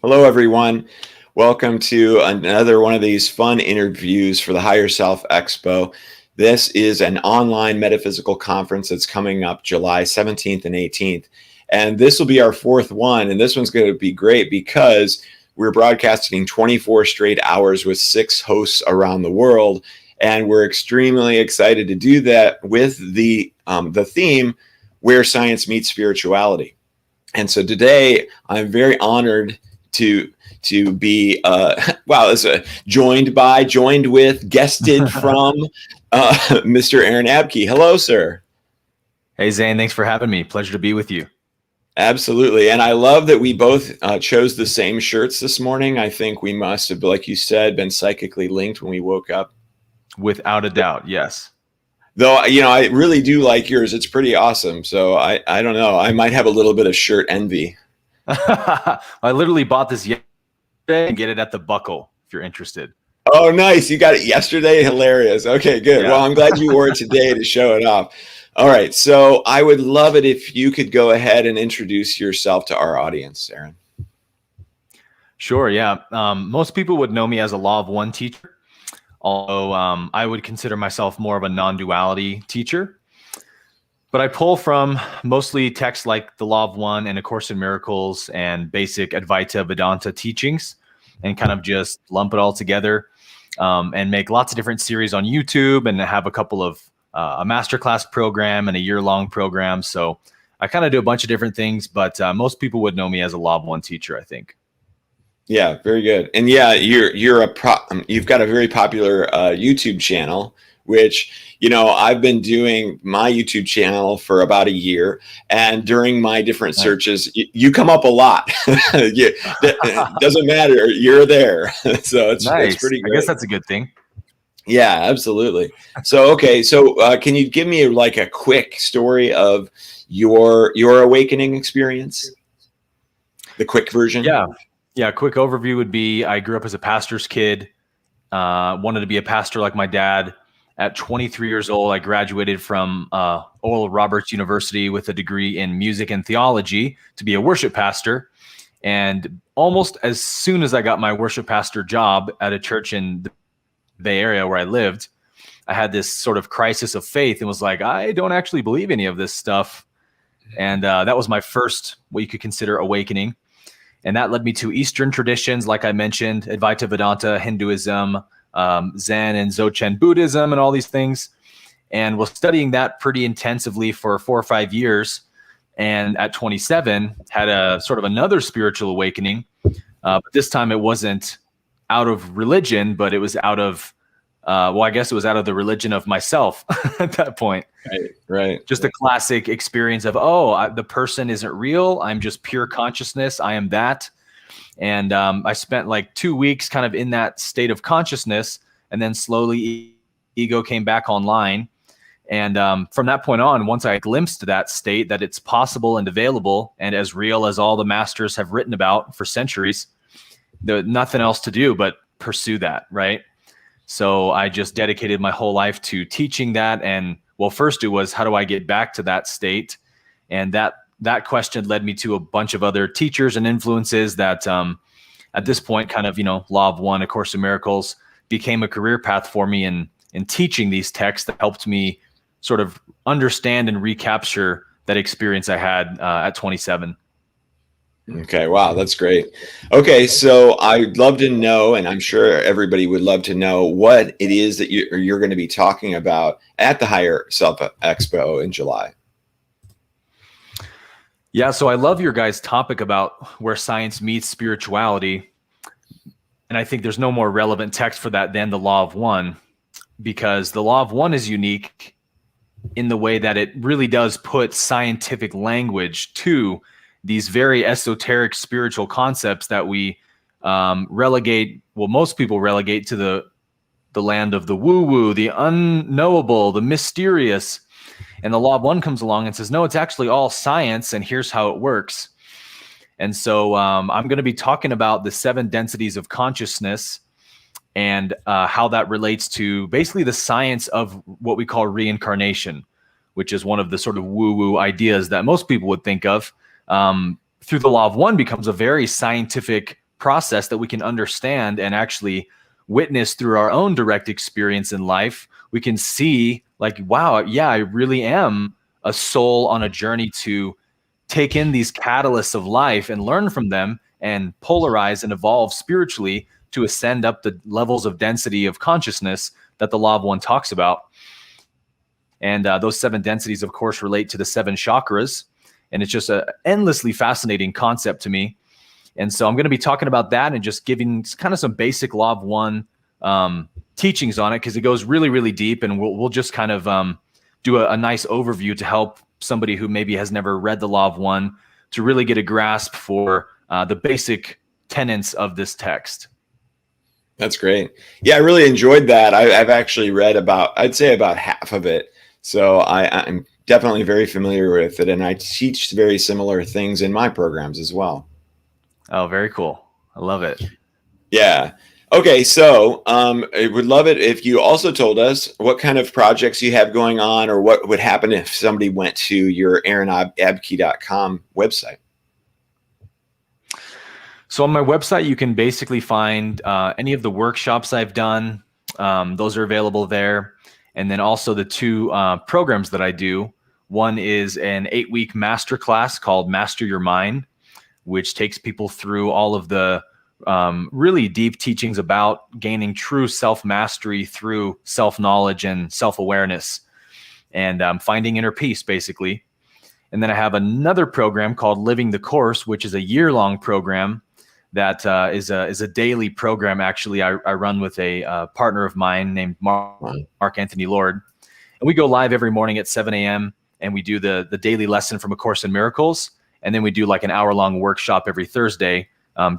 Hello, everyone. Welcome to another one of these fun interviews for the Higher Self Expo. This is an online metaphysical conference that's coming up July 17th and 18th. And this will be our fourth one. And this one's going to be great because we're broadcasting 24 straight hours with 6 hosts around the world. And we're extremely excited to do that with the theme, Where Science Meets Spirituality. And so today I'm very honored to be joined with, guested from Mr. Aaron Abke. Hello, sir. Hey, Zane, thanks for having me. Pleasure to be with you. Absolutely. And I love that we both chose the same shirts this morning. I think we must have, like you said, been psychically linked when we woke up. Without a doubt, yes. Though, I really do like yours. It's pretty awesome. So I don't know. I might have a little bit of shirt envy. I literally bought this yesterday and get it at the Buckle if you're interested. Oh, nice. You got it yesterday. Hilarious. Okay, good. Yeah. Well, I'm glad you wore it today to show it off. All right. So I would love it if you could go ahead and introduce yourself to our audience, Aaron. Sure. Yeah. Most people would know me as a Law of One teacher, although I would consider myself more of a non-duality teacher. But I pull from mostly texts like the Law of One and A Course in Miracles and basic Advaita Vedanta teachings and kind of just lump it all together and make lots of different series on YouTube and have a couple of a masterclass program and a year-long program. So I kind of do a bunch of different things, but most people would know me as a Law of One teacher, I think. Yeah, very good. And yeah, you've got a very popular YouTube channel, which, I've been doing my YouTube channel for about a year, and during my different searches, you come up a lot. It doesn't matter. You're there. So it's pretty great. I guess that's a good thing. Yeah, absolutely. So, okay. So can you give me like a quick story of your awakening experience? The quick version? Yeah. Quick overview would be, I grew up as a pastor's kid, wanted to be a pastor like my dad. At 23 years old, I graduated from Oral Roberts University with a degree in music and theology to be a worship pastor. And almost as soon as I got my worship pastor job at a church in the Bay Area where I lived, I had this sort of crisis of faith and was like, I don't actually believe any of this stuff. And that was my first, what you could consider, awakening. And that led me to Eastern traditions, like I mentioned, Advaita Vedanta, Hinduism, Zen and Dzogchen Buddhism and all these things, and was studying that pretty intensively for 4 or 5 years. And at 27, had a sort of another spiritual awakening. But this time it wasn't out of religion, but it was out of, I guess it was out of the religion of myself at that point. Right. Just a classic experience of, the person isn't real. I'm just pure consciousness. I am that. And I spent like 2 weeks kind of in that state of consciousness, and then slowly ego came back online. And from that point on, once I glimpsed that state, that it's possible and available and as real as all the masters have written about for centuries, there's nothing else to do but pursue that, right? So I just dedicated my whole life to teaching that. And first it was, how do I get back to that state? And that question led me to a bunch of other teachers and influences that at this point kind of, Law of One, A Course in Miracles became a career path for me in teaching these texts that helped me sort of understand and recapture that experience I had at 27. Okay. Wow. That's great. Okay. So I'd love to know, and I'm sure everybody would love to know, what it is that you're going to be talking about at the Higher Self Expo in July. Yeah, so I love your guys' topic about where science meets spirituality. And I think there's no more relevant text for that than the Law of One, because the Law of One is unique in the way that it really does put scientific language to these very esoteric spiritual concepts that we most people relegate to the land of the woo-woo, the unknowable, the mysterious. And the Law of One comes along and says, no, it's actually all science, and here's how it works. And so I'm going to be talking about the 7 densities of consciousness and how that relates to basically the science of what we call reincarnation, which is one of the sort of woo-woo ideas that most people would think of. Through the Law of One becomes a very scientific process that we can understand and actually witness through our own direct experience in life, we can see like, wow, yeah, I really am a soul on a journey to take in these catalysts of life and learn from them and polarize and evolve spiritually to ascend up the levels of density of consciousness that the Law of One talks about. And those 7 densities, of course, relate to the 7 chakras. And it's just an endlessly fascinating concept to me. And so I'm going to be talking about that and just giving kind of some basic Law of One teachings on it, because it goes really, really deep. And we'll just kind of do a nice overview to help somebody who maybe has never read the Law of One to really get a grasp for the basic tenets of this text. That's great. Yeah, I really enjoyed that. I've actually read I'd say about half of it. So I'm definitely very familiar with it. And I teach very similar things in my programs as well. Oh, very cool. I love it. Yeah. Okay. So I would love it if you also told us what kind of projects you have going on, or what would happen if somebody went to your AaronAbke.com website. So on my website, you can basically find any of the workshops I've done. Those are available there. And then also the 2 programs that I do. One is an 8-week masterclass called Master Your Mind, which takes people through all of the really deep teachings about gaining true self-mastery through self-knowledge and self-awareness, and finding inner peace, basically. And then I have another program called Living the Course, which is a year-long program that is a daily program. Actually, I run with a partner of mine named Mark Anthony Lord. And we go live every morning at 7 a.m. and we do the daily lesson from A Course in Miracles. And then we do like an hour-long workshop every Thursday,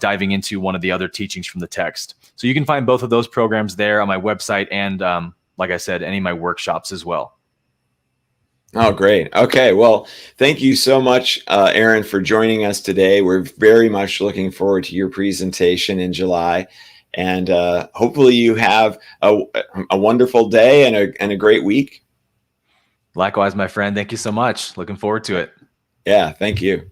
diving into one of the other teachings from the text. So you can find both of those programs there on my website, and like I said, any of my workshops as well. Oh, great. Okay. Well, thank you so much, Aaron, for joining us today. We're very much looking forward to your presentation in July. And hopefully you have a wonderful day and a great week. Likewise, my friend. Thank you so much. Looking forward to it. Yeah. Thank you.